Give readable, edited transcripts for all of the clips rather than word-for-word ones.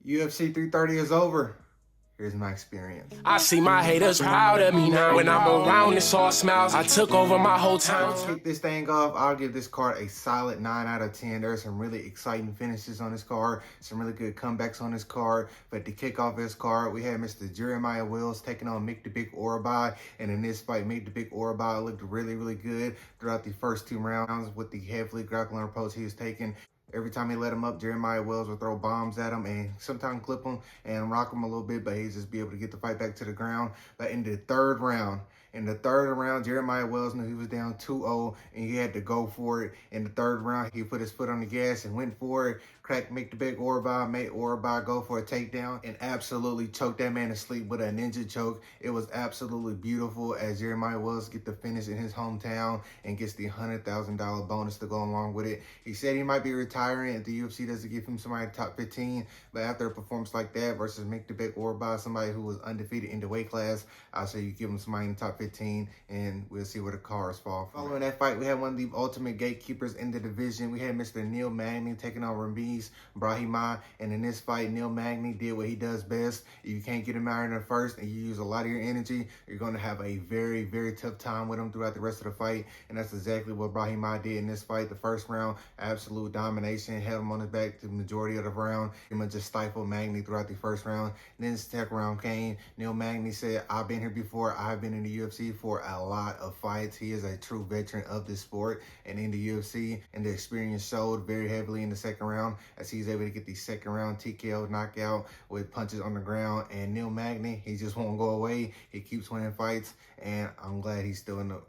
UFC 330 is over. Here's my experience. I see my haters proud of me now. When I'm around, it's all smiles. I took over my whole town. To kick this thing off, I'll give this card a solid 9 out of 10. There are some really exciting finishes on this card, some really good comebacks on this card. But to kick off this card, we had Mr. Jeremiah Wills taking on Mick the Big Orabai. And in this fight, Mick the Big Orabai looked really, really good throughout the first 2 rounds with the heavily grappling approach he was taking. Every time he let him up, Jeremiah Wills would throw bombs at him and sometimes clip him and rock him a little bit, but he'd just be able to get the fight back to the ground. But in the third round, Jeremiah Wills knew he was down 2-0 and he had to go for it. In the third round, he put his foot on the gas and went for it. Cracked Mick the Big Orabai, made Orabai go for a takedown and absolutely choked that man to sleep with a ninja choke. It was absolutely beautiful as Jeremiah Wills get the finish in his hometown and gets the $100,000 bonus to go along with it. He said he might be retiring if the UFC doesn't give him somebody in the top 15, but after a performance like that versus Mick the Big Orabai, somebody who was undefeated in the weight class, I'll say you give him somebody in the top 15 and we'll see where the cars fall. Following that fight, we had one of the ultimate gatekeepers in the division. We had Mr. Neil Magny taking on Ramiz Brahimaj, and in this fight, Neil Magny did what he does best. If you can't get him out in the first and you use a lot of your energy, you're going to have a very, very tough time with him throughout the rest of the fight, and that's exactly what Brahimaj did in this fight. The first round, absolute domination, held him on his back the majority of the round, and just stifled Magny throughout the first round. And then the second round came. Neil Magny said, I've been here before. I've been in the UFC for a lot of fights. He is a true veteran of this sport and in the UFC, and the experience showed very heavily in the second round as he's able to get the second round TKO knockout with punches on the ground. And Neil Magny, he just won't go away. He keeps winning fights, and I'm glad he's still in the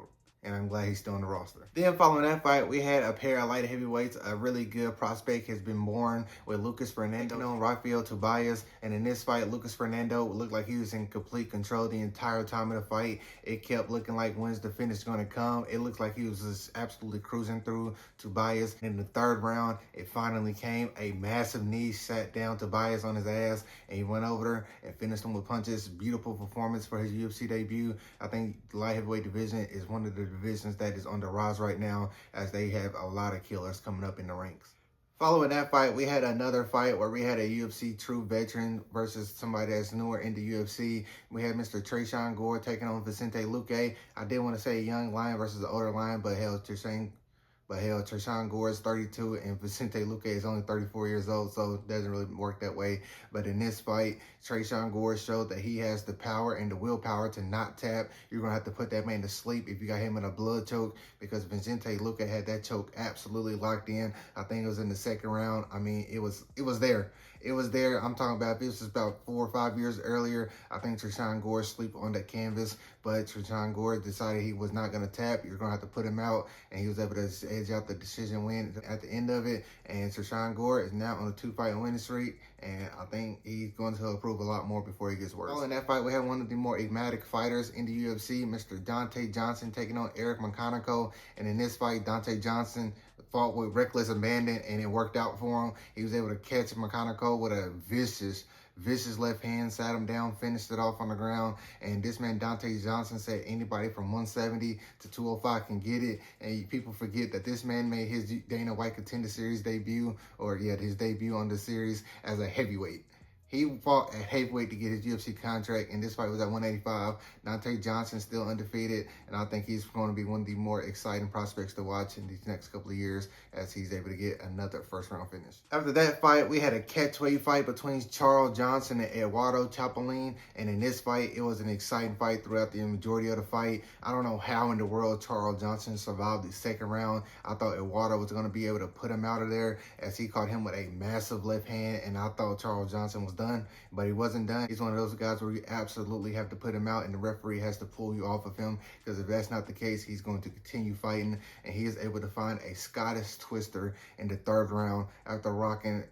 roster. Then following that fight, we had a pair of light heavyweights. A really good prospect has been born with Lucas Fernando and Rafael Tobias. And in this fight, Lucas Fernando looked like he was in complete control the entire time of the fight. It kept looking like when's the finish going to come. It looked like he was just absolutely cruising through Tobias. In the third round, it finally came. A massive knee sat down Tobias on his ass, and he went over there and finished him with punches. Beautiful performance for his UFC debut. I think the light heavyweight division is one of the divisions that is on the rise right now, as they have a lot of killers coming up in the ranks. Following that fight, we had another fight where we had a UFC true veteran versus somebody that's newer in the UFC. We had Mr. Tresean Gore taking on Vicente Luque. I did want to say young lion versus the older lion, but hell, Tresean Gore is 32 and Vicente Luque is only 34 years old, so it doesn't really work that way. But in this fight, Tresean Gore showed that he has the power and the willpower to not tap. You're going to have to put that man to sleep if you got him in a blood choke, because Vicente Luque had that choke absolutely locked in. I think it was in the second round. I mean, it was there. It was there. I'm talking about, this was about 4 or 5 years earlier. I think Tresean Gore sleep on that canvas, but Tresean Gore decided he was not going to tap. You're going to have to put him out, and he was able to edge out the decision win at the end of it. And Tresean Gore is now on a 2-fight winning streak, and I think he's going to improve a lot more before he gets worse. Following that fight, we had one of the more enigmatic fighters in the UFC, Mr. Dante Johnson taking on Eric McConaughey. And in this fight, Dante Johnson fought with reckless abandon, and it worked out for him. He was able to catch McConaughey with a vicious left hand, sat him down, finished it off on the ground. And this man, Dante Johnson, said anybody from 170 to 205 can get it. And people forget that this man made his Dana White Contender Series debut, his debut on the series as a heavyweight. He fought at heavyweight to get his UFC contract, and this fight was at 185. Dante Johnson still undefeated, and I think he's going to be one of the more exciting prospects to watch in these next couple of years as he's able to get another first-round finish. After that fight, we had a catchweight fight between Charles Johnson and Eduardo Chapelin, and in this fight, it was an exciting fight throughout the majority of the fight. I don't know how in the world Charles Johnson survived the second round. I thought Eduardo was going to be able to put him out of there as he caught him with a massive left hand, and I thought Charles Johnson was done, but he wasn't done. He's one of those guys where you absolutely have to put him out and the referee has to pull you off of him, because if that's not the case, he's going to continue fighting. And he is able to find a Scottish twister in the third round after rocking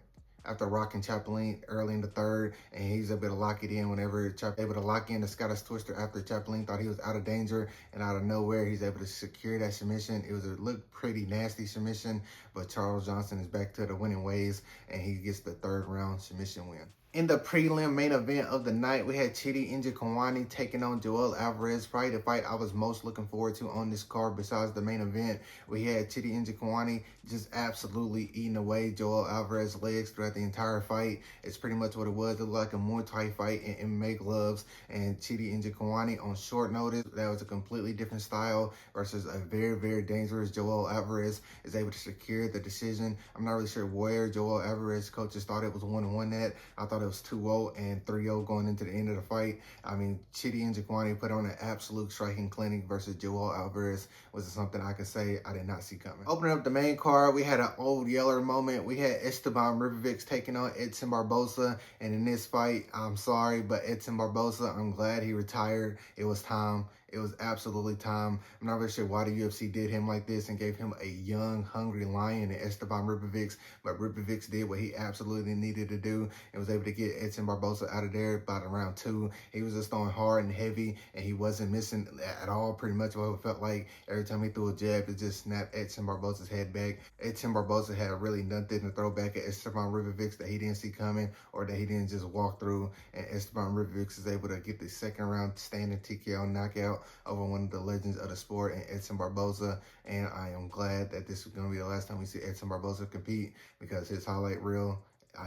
Chapelin early in the third, and he's able to lock it in whenever able to lock in the Scottish twister after Chapelin thought he was out of danger, and out of nowhere he's able to secure that submission. It was a pretty nasty submission, but Charles Johnson is back to the winning ways, and he gets the third round submission win. In the prelim main event of the night, we had Chidi Njokuani taking on Joel Alvarez. Probably the fight I was most looking forward to on this card besides the main event. We had Chidi Njokuani just absolutely eating away Joel Alvarez's legs throughout the entire fight. It's pretty much what it was. It looked like a Muay Thai fight in MMA gloves, and Chidi Njokuani on short notice. That was a completely different style versus a very, very dangerous Joel Alvarez is able to secure the decision. I'm not really sure where Joel Alvarez coaches thought it was 1-1 at. I thought it was 2-0 and 3-0 going into the end of the fight. I mean, Chidi Njokuani put on an absolute striking clinic versus Joel Alvarez, was something I could say I did not see coming. Opening up the main card, we had an old yeller moment. We had Esteban Ribovics taking on Edson Barboza, and in this fight, I'm sorry, but Edson Barboza, I'm glad he retired. It was time. It was absolutely time. I'm not really sure why the UFC did him like this and gave him a young, hungry lion in Esteban Ribovics, but Ribovics did what he absolutely needed to do and was able to get Edson Barboza out of there by round 2. He was just throwing hard and heavy, and he wasn't missing at all, pretty much what it felt like. Every time he threw a jab, it just snapped Edson Barboza's head back. Edson Barboza had really nothing to throw back at Esteban Ribovics that he didn't see coming or that he didn't just walk through, and Esteban Ribovics is able to get the second round standing TKO knockout over one of the legends of the sport in Edson Barboza, and I am glad that this is going to be the last time we see Edson Barboza compete, because his highlight reel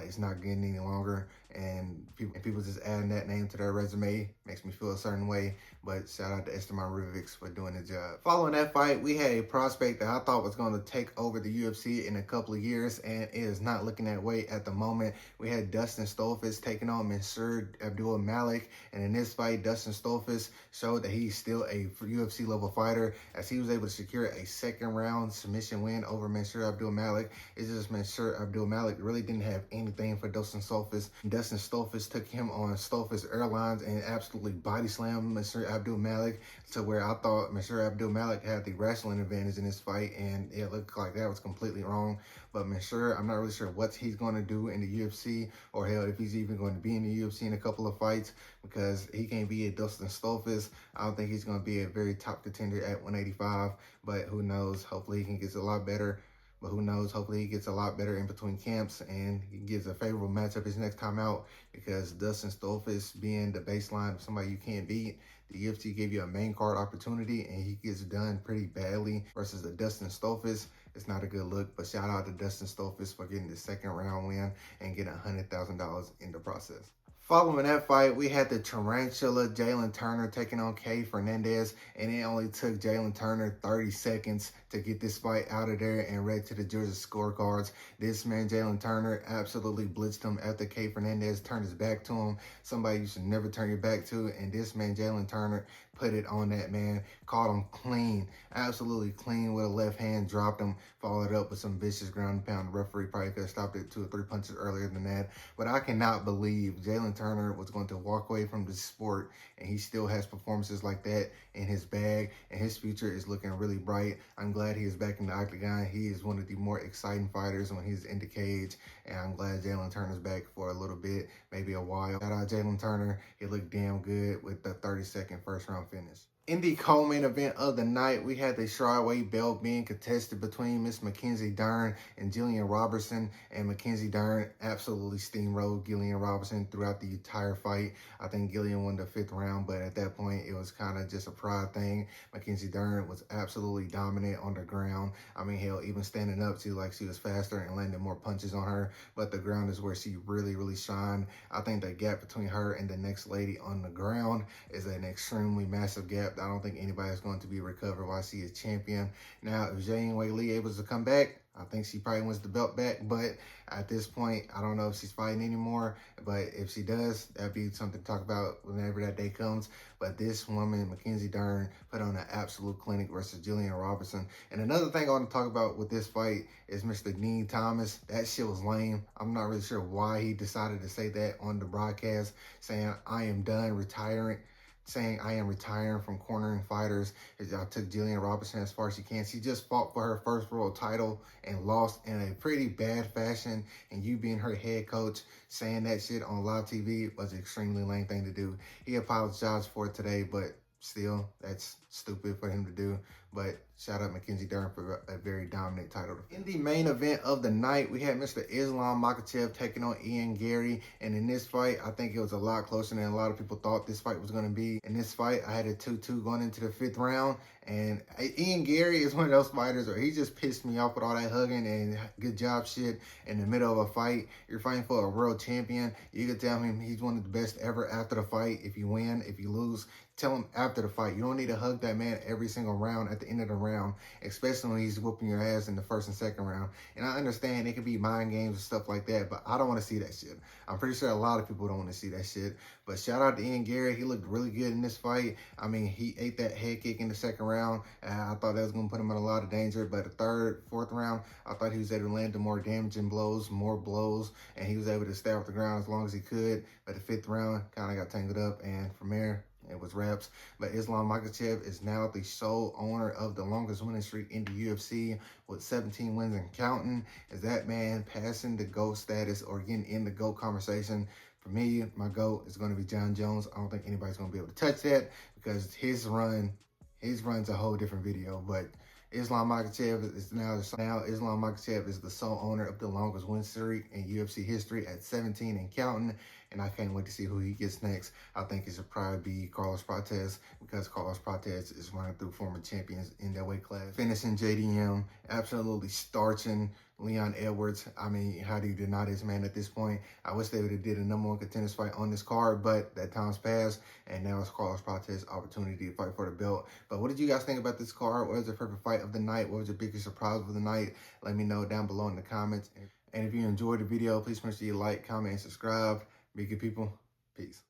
it's not getting any longer, and people just adding that name to their resume makes me feel a certain way. But shout out to Esteban Ribovics for doing the job. Following that fight, we had a prospect that I thought was going to take over the UFC in a couple of years, and it is not looking that way at the moment. We had Dustin Stolfus taking on Mansour Abdul Malik, and in this fight, Dustin Stolfus showed that he's still a UFC level fighter, as he was able to secure a second round submission win over Mansour Abdul Malik. It's just Mansour Abdul Malik really didn't have anything for Dustin Stolfus. Dustin Stolfus took him on Stolfus Airlines and absolutely body slammed Mansour Abdul Malik, to where I thought Mansour Abdul Malik had the wrestling advantage in this fight, and it looked like that was completely wrong. But Mansour, I'm not really sure what he's going to do in the UFC, or hell, if he's even going to be in the UFC in a couple of fights, because he can't be a Dustin Stolfus. I don't think he's going to be a very top contender at 185, but who knows? Hopefully he can get a lot better. But who knows? Hopefully he gets a lot better in between camps and he gets a favorable matchup his next time out, because Dustin Stolfus being the baseline of somebody you can't beat, the UFC gave you a main card opportunity and he gets done pretty badly versus the Dustin Stolfus. It's not a good look, but shout out to Dustin Stolfus for getting the second round win and getting $100,000 in the process. Following that fight, we had the tarantula Jalen Turner taking on Kay Fernandez, and it only took Jalen Turner 30 seconds to get this fight out of there and read to the judges' scorecards. This man, Jalen Turner, absolutely blitzed him after Kay Fernandez turned his back to him. Somebody you should never turn your back to, and this man, Jalen Turner, put it on that man, caught him clean, absolutely clean with a left hand, dropped him, followed up with some vicious ground and pound. The referee probably could have stopped it 2 or 3 punches earlier than that, but I cannot believe Jalen Turner was going to walk away from the sport and he still has performances like that in his bag, and his future is looking really bright. I'm glad he is back in the octagon. He is one of the more exciting fighters when he's in the cage, and I'm glad Jalen Turner's back for a little bit, maybe a while. Shout out Jalen Turner. He looked damn good with the 30-second first round finish. In the co-main event of the night, we had the strawweight belt being contested between Miss Mackenzie Dern and Jillian Robertson, and Mackenzie Dern absolutely steamrolled Gillian Robertson throughout the entire fight. I think Gillian won the 5th round, but at that point, it was kind of just a pride thing. Mackenzie Dern was absolutely dominant on the ground. I mean, hell, even standing up, she was faster and landing more punches on her, but the ground is where she really, really shined. I think the gap between her and the next lady on the ground is an extremely massive gap. I don't think anybody's going to be recovered while she is champion. Now, if Zhang Weili able to come back, I think she probably wins the belt back, but at this point, I don't know if she's fighting anymore, but if she does, that'd be something to talk about whenever that day comes. But this woman, Mackenzie Dern, put on an absolute clinic versus Jillian Robertson. And another thing I want to talk about with this fight is Mr. Dean Thomas. That shit was lame. I'm not really sure why he decided to say that on the broadcast, saying, I am done retiring. Saying I am retiring from cornering fighters. I took Jillian Robertson as far as she can. She just fought for her first world title and lost in a pretty bad fashion. And you being her head coach saying that shit on live TV was an extremely lame thing to do. He apologized for it today, but still, that's stupid for him to do. but shout out Mackenzie Dern for a very dominant title. In the main event of the night, we had Mr. Islam Makhachev taking on Ian Gary. And in this fight, I think it was a lot closer than a lot of people thought this fight was going to be. In this fight, I had a 2-2 going into the 5th round. And Ian Gary is one of those fighters where he just pissed me off with all that hugging and good job shit in the middle of a fight. You're fighting for a world champion. You can tell him he's one of the best ever after the fight. If you win, if you lose, tell him after the fight. You don't need to hug that man every single round at the end of the round, especially when he's whooping your ass in the 1st and 2nd round. And I understand it could be mind games and stuff like that, but I don't want to see that shit. I'm pretty sure a lot of people don't want to see that shit. But shout out to Ian Gary. He looked really good in this fight. I mean, he ate that head kick in the 2nd round. I thought that was going to put him in a lot of danger. But the 3rd, 4th round, I thought he was able to land the more damaging blows, more blows, and he was able to stay off the ground as long as he could. But the 5th round kind of got tangled up, and from there, it was wraps. But Islam Makhachev is now the sole owner of the longest winning streak in the UFC with 17 wins and counting. Is that man passing the GOAT status or getting in the GOAT conversation? For me, my GOAT is going to be John Jones. I don't think anybody's going to be able to touch that because his run's a whole different video. But Islam Makhachev is now Islam Makhachev is the sole owner of the longest win streak in UFC history at 17 and counting. And I can't wait to see who he gets next. I think it should probably be Carlos Prates because Carlos Prates is running through former champions in that weight class. Finishing JDM, absolutely starching Leon Edwards. I mean, how do you deny this man at this point? I wish they would have did a #1 contenders fight on this card, but that time's passed, and now it's Carlos Prates' opportunity to fight for the belt. But what did you guys think about this card? What was your favorite fight of the night? What was your biggest surprise of the night? Let me know down below in the comments. And if you enjoyed the video, please make sure you like, comment, and subscribe. Be good people. Peace.